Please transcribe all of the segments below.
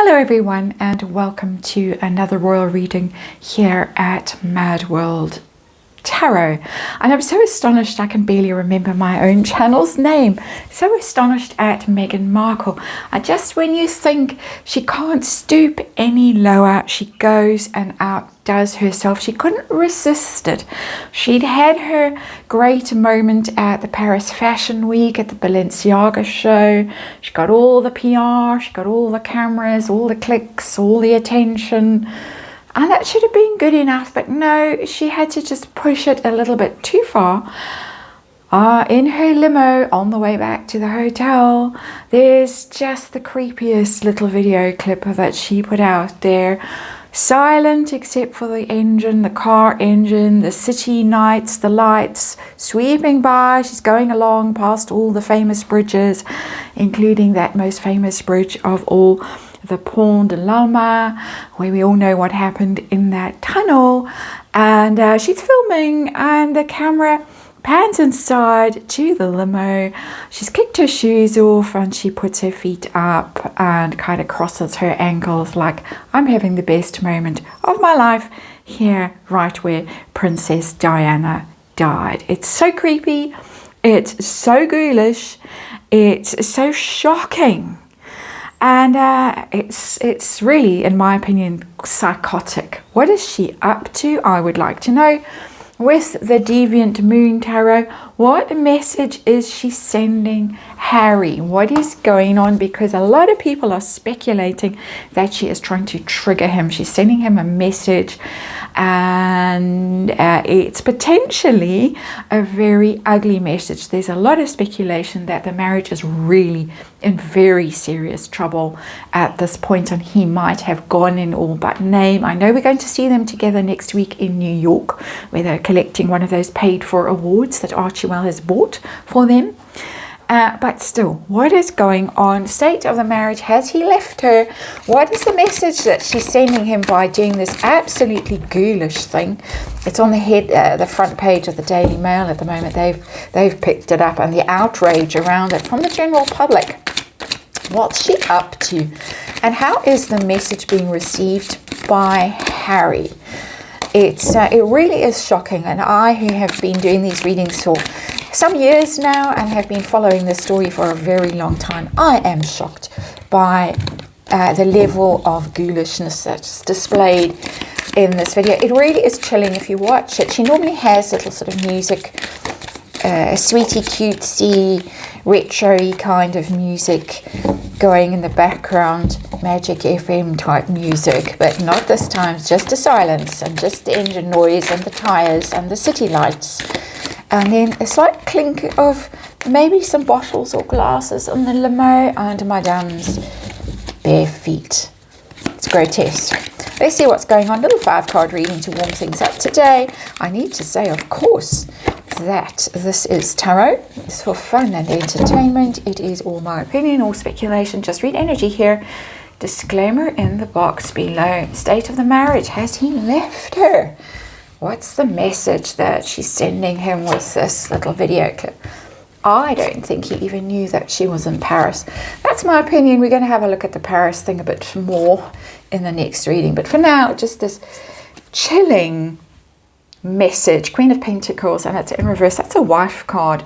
Hello everyone, and welcome to another royal reading here at MadWorldTarot. And I'm so astonished I can barely remember my own channel's name. So astonished at Meghan Markle. Just when you think she can't stoop any lower, she goes and outdoes herself. She couldn't resist it. She'd had her great moment at the Paris Fashion Week, at the Balenciaga show. She got all the PR, she got all the cameras, all the clicks, all the attention. And that should have been good enough, but no, she had to just push it a little bit too far. In her limo on the way back to the hotel, there's just the creepiest little video clip that she put out there. Silent except for the engine, the car engine, the city nights, the lights sweeping by. She's going along past all the famous bridges, including that most famous bridge of all, the Pont de l'Alma, where we all know what happened in that tunnel. And she's filming, and the camera pans inside to the limo. She's kicked her shoes off and she puts her feet up and kind of crosses her ankles like, I'm having the best moment of my life here, right where Princess Diana died. It's so creepy. It's so ghoulish. It's so shocking. And it's really, in my opinion, psychotic. What is she up to? I would like to know. With the Deviant Moon Tarot, what message is she sending Harry? What is going on? Because a lot of people are speculating that she is trying to trigger him. She's sending him a message, and it's potentially a very ugly message. There's a lot of speculation that the marriage is really in very serious trouble at this point, and he might have gone in all but name. I know we're going to see them together next week in New York, where they're collecting one of those paid for awards that Archie has bought for them. But still, what is going on? State of the marriage. Has he left her? What is the message that she's sending him by doing this absolutely ghoulish thing? It's on the front page of the Daily Mail at the moment. They've picked it up, and the outrage around it from the general public. What's she up to? And how is the message being received by Harry? It really is shocking, and I, who have been doing these readings for some years now and have been following this story for a very long time, I am shocked by the level of ghoulishness that's displayed in this video. It really is chilling if you watch it. She normally has little sort of music, sweetie cutesy, retro-y kind of music going in the background, Magic FM type music, but not this time. It's just a silence and just the engine noise and the tires and the city lights, and then a slight clink of maybe some bottles or glasses on the limo and Madame's bare feet. It's grotesque. Let's see what's going on. Little 5-card reading to warm things up today. I need to say, of course, that this is tarot. It's for fun and entertainment. It is all my opinion, all speculation. Just read energy here. Disclaimer in the box below. State of the marriage. Has he left her? What's the message that she's sending him with this little video clip? I don't think he even knew that she was in Paris. That's my opinion. We're going to have a look at the Paris thing a bit more in the next reading. But for now, just this chilling message. Queen of Pentacles, and it's in reverse. That's a wife card,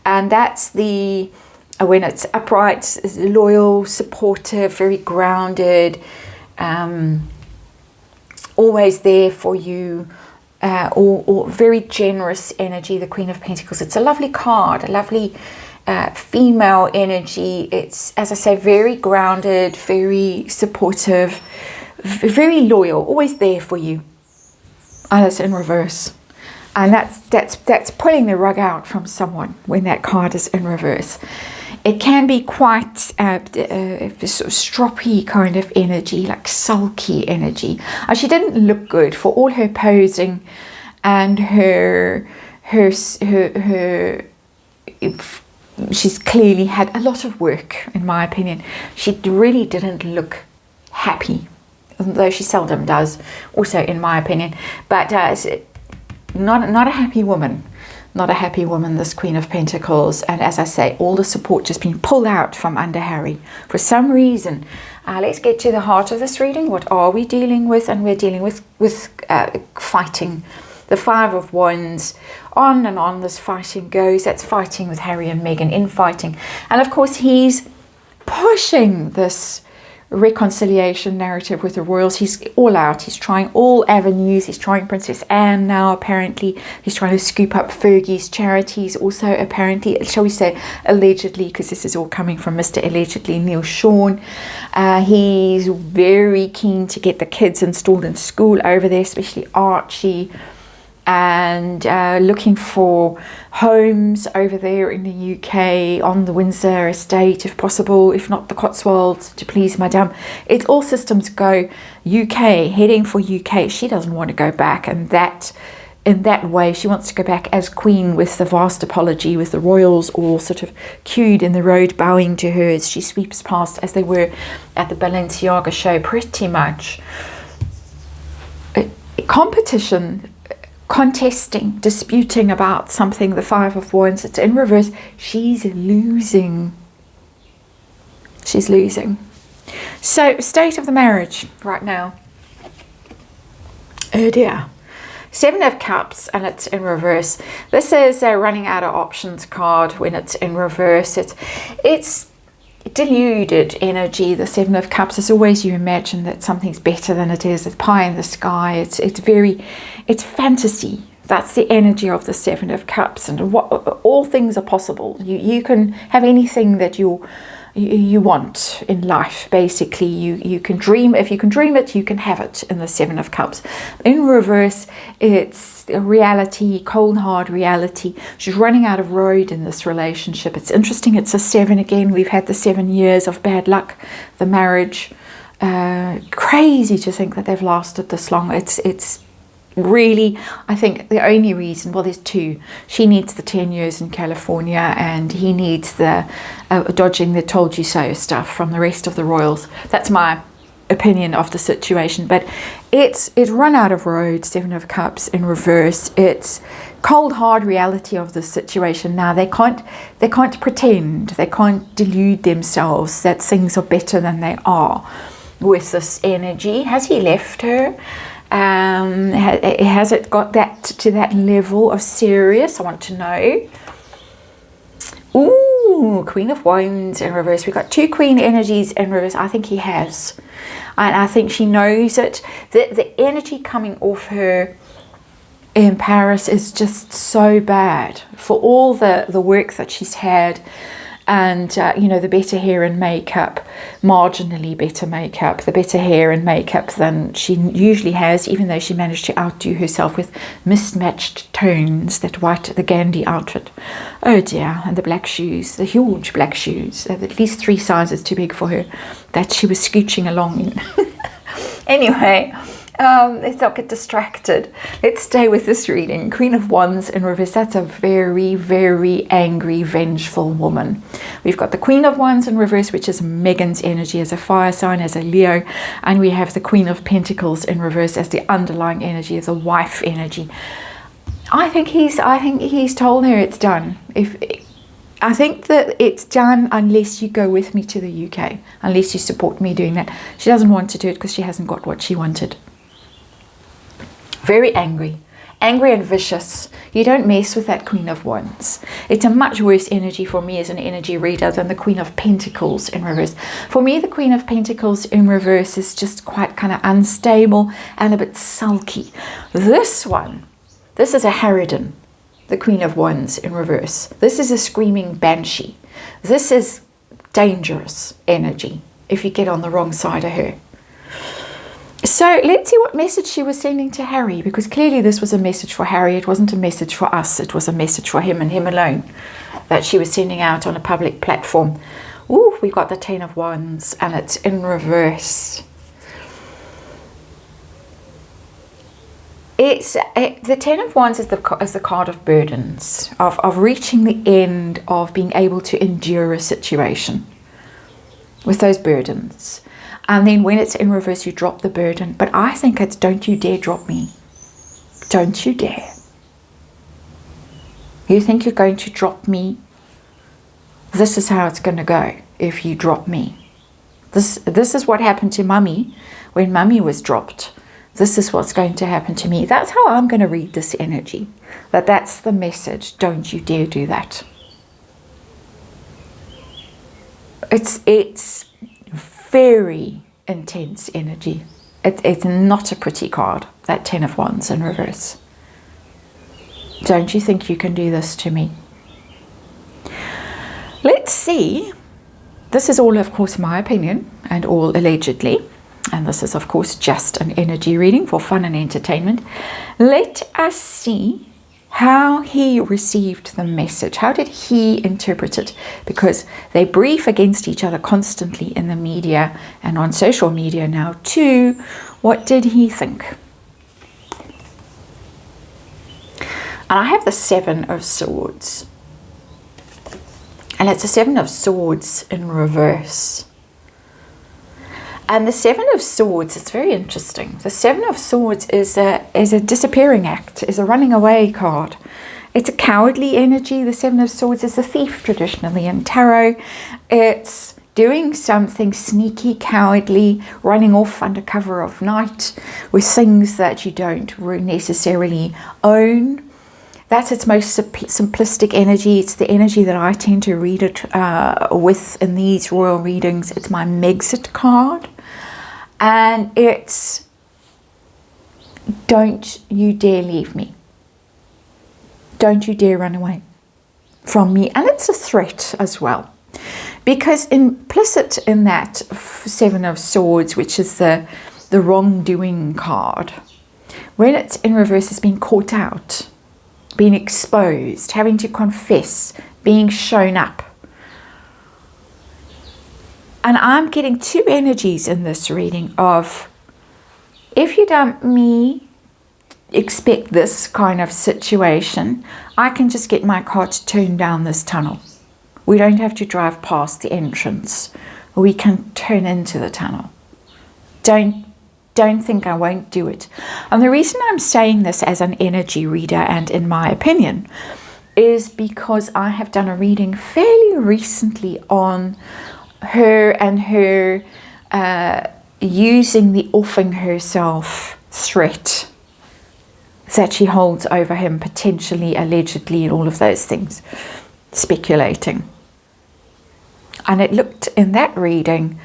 and that's the when it's upright, loyal, supportive, very grounded, always there for you, or very generous energy. The Queen of Pentacles. It's a lovely card, a lovely female energy. It's, as I say, very grounded, very supportive, very loyal, always there for you. And it's in reverse, and that's pulling the rug out from someone when that card is in reverse. It can be quite sort of stroppy kind of energy, like sulky energy. And she didn't look good for all her posing and her she's clearly had a lot of work, in my opinion. She really didn't look happy, though she seldom does, also in my opinion, but not a happy woman, not a happy woman, this Queen of Pentacles. And as I say, all the support just being pulled out from under Harry for some reason. Let's get to the heart of this reading. What are we dealing with? And we're dealing with fighting. The Five of Wands, on and on this fighting goes. That's fighting with Harry and Meghan, infighting. And of course, he's pushing this reconciliation narrative with the royals. He's all out. He's trying all avenues. He's trying Princess Anne now, apparently. He's trying to scoop up Fergie's charities, also apparently, shall we say allegedly, because this is all coming from Mr. Allegedly, Neil Sean. He's very keen to get the kids installed in school over there, especially Archie, and looking for homes over there in the UK, on the Windsor estate if possible, if not the Cotswolds, to please Madame. It's all systems go. UK, heading for UK. She doesn't want to go back, and that in that way she wants to go back as queen, with the vast apology, with the royals all sort of queued in the road bowing to her as she sweeps past, as they were at the Balenciaga show, pretty much. Competition, contesting, disputing about something, the Five of Wands, it's in reverse. She's losing. She's losing. So, state of the marriage right now. Oh dear. Seven of Cups, and it's in reverse. This is a running out of options card when it's in reverse. It's deluded energy. The Seven of Cups is always, you imagine that something's better than it is. It's pie in the sky. It's fantasy. That's the energy of the Seven of Cups, and all things are possible. You can have anything that you want in life. Basically, you can dream. If you can dream it, you can have it in the Seven of Cups. In reverse, it's a reality, cold hard reality. She's running out of road in this relationship. It's interesting. It's a 7 again. We've had the 7 years of bad luck, the marriage. Crazy to think that they've lasted this long. It's really, I think the only reason, well, there's two. She needs the 10 years in California, and he needs the dodging the told you so stuff from the rest of the royals. That's my opinion of the situation. But it's run out of road. Seven of Cups in reverse. It's cold hard reality of the situation now. They can't pretend, they can't delude themselves that things are better than they are with this energy. Has he left her? Has it got that to that level of serious? I want to know. Ooh, Queen of Wands in reverse. We've got two Queen energies in reverse. I think he has, and I think she knows it. The energy coming off her in Paris is just so bad for all the work that she's had. And, the better hair and makeup, marginally better makeup, the better hair and makeup than she usually has, even though she managed to outdo herself with mismatched tones, that the Gandhi outfit. Oh dear, and the black shoes, the huge black shoes, at least 3 sizes too big for her, that she was scooching along in. Anyway, let's not get distracted. Let's stay with this reading. Queen of Wands in reverse. That's a very, very angry, vengeful woman. We've got the Queen of Wands in reverse, which is Meghan's energy as a fire sign, as a Leo. And we have the Queen of Pentacles in reverse as the underlying energy, as a wife energy. I think he's told her it's done. I think that it's done unless you go with me to the UK, unless you support me doing that. She doesn't want to do it because she hasn't got what she wanted. Very angry and vicious. You don't mess with that Queen of Wands. It's a much worse energy for me as an energy reader than the Queen of Pentacles in reverse. For me, the Queen of Pentacles in reverse is just quite kind of unstable and a bit sulky. This is a harridan, the Queen of Wands in reverse. This is a screaming banshee. This is dangerous energy if you get on the wrong side of her. So let's see what message she was sending to Harry, because clearly this was a message for Harry. It wasn't a message for us. It was a message for him and him alone that she was sending out on a public platform. Ooh, we got the 10 of Wands, and it's in reverse. The 10 of Wands is the card of burdens, of reaching the end, of being able to endure a situation with those burdens. And then when it's in reverse, you drop the burden. But I think it's don't you dare drop me. Don't you dare. You think you're going to drop me? This is how it's going to go if you drop me. This is what happened to Mummy when Mummy was dropped. This is what's going to happen to me. That's how I'm going to read this energy. That's the message. Don't you dare do that. It's very intense energy. It's not a pretty card, that 10 of Wands in reverse. Don't you think you can do this to me? Let's see. This is all, of course, my opinion and all allegedly. And this is, of course, just an energy reading for fun and entertainment. Let us see how he received the message. How did he interpret it? Because they brief against each other constantly in the media and on social media now too. What did he think? And I have the 7 of Swords. And it's a 7 of Swords in reverse. And the 7 of Swords, it's very interesting. The 7 of Swords is a disappearing act, is a running away card. It's a cowardly energy. The 7 of Swords is a thief traditionally in tarot. It's doing something sneaky, cowardly, running off under cover of night with things that you don't necessarily own. That's its most simplistic energy. It's the energy that I tend to read it with in these royal readings. It's my Megxit card. And it's, don't you dare leave me. Don't you dare run away from me. And it's a threat as well. Because implicit in that 7 of Swords, which is the wrongdoing card, when it's in reverse, it's being caught out, being exposed, having to confess, being shown up. And I'm getting 2 energies in this reading of, if you dump me, expect this kind of situation. I can just get my car to turn down this tunnel. We don't have to drive past the entrance. We can turn into the tunnel. Don't think I won't do it. And the reason I'm saying this as an energy reader and in my opinion is because I have done a reading fairly recently on her and her using the offing herself threat that she holds over him, potentially, allegedly, and all of those things, speculating. And it looked in that reading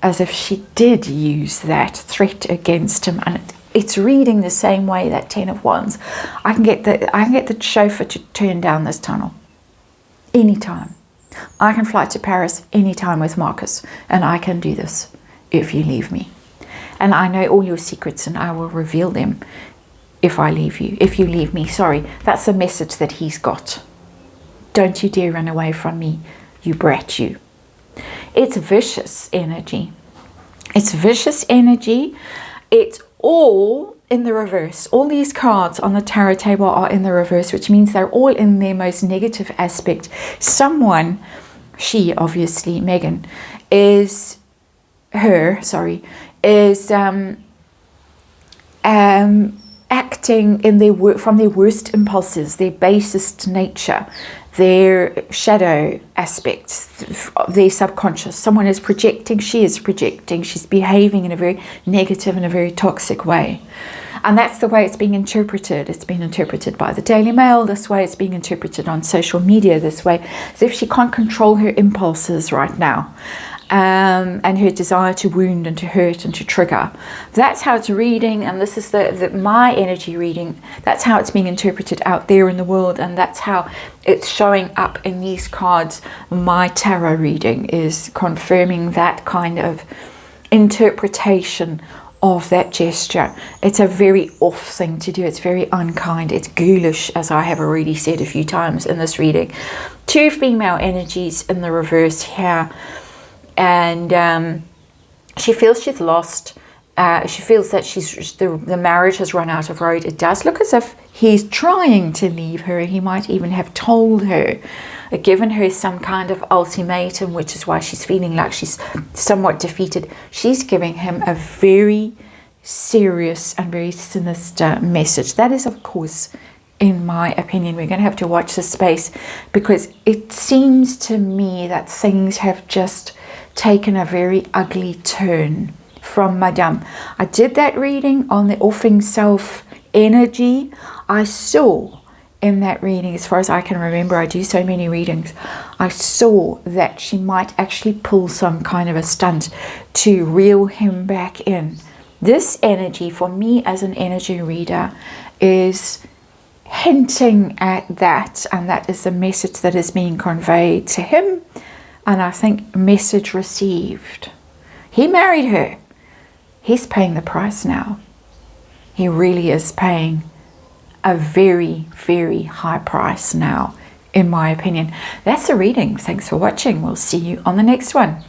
as if she did use that threat against him, and it's reading the same way, that 10 of Wands. I can get the chauffeur to turn down this tunnel anytime. I can fly to Paris anytime with Marcus, and I can do this if you leave me. And I know all your secrets, and I will reveal them if I leave you. If you leave me, sorry. That's the message that he's got. Don't you dare run away from me, you brat, you. It's vicious energy. It's vicious energy. It's all in the reverse. All these cards on the tarot table are in the reverse, which means they're all in their most negative aspect. Someone, she obviously, Meghan, is acting in from their worst impulses, their basest nature, their shadow aspects, their subconscious. Someone is projecting, she is projecting, she's behaving in a very negative and a very toxic way. And that's the way it's being interpreted. It's been interpreted by the Daily Mail this way. It's being interpreted on social media this way. As if she can't control her impulses right now. And her desire to wound and to hurt and to trigger. That's how it's reading, and this is my energy reading. That's how it's being interpreted out there in the world, and that's how it's showing up in these cards. My tarot reading is confirming that kind of interpretation of that gesture. It's a very off thing to do. It's very unkind. It's ghoulish, as I have already said a few times in this reading. 2 female energies in the reverse here. And she feels she's lost. She feels that the marriage has run out of road. It does look as if he's trying to leave her. He might even have told her, given her some kind of ultimatum, which is why she's feeling like she's somewhat defeated. She's giving him a very serious and very sinister message. That is, of course, in my opinion. We're going to have to watch this space, because it seems to me that things have just taken a very ugly turn from Madame. I did that reading on the offing self energy. I saw in that reading, as far as I can remember, I do so many readings, I saw that she might actually pull some kind of a stunt to reel him back in. This energy, for me as an energy reader, is hinting at that, and that is the message that is being conveyed to him, and I think message received. He married her. He's paying the price now. He really is paying a very, very high price now, in my opinion. That's the reading. Thanks for watching. We'll see you on the next one.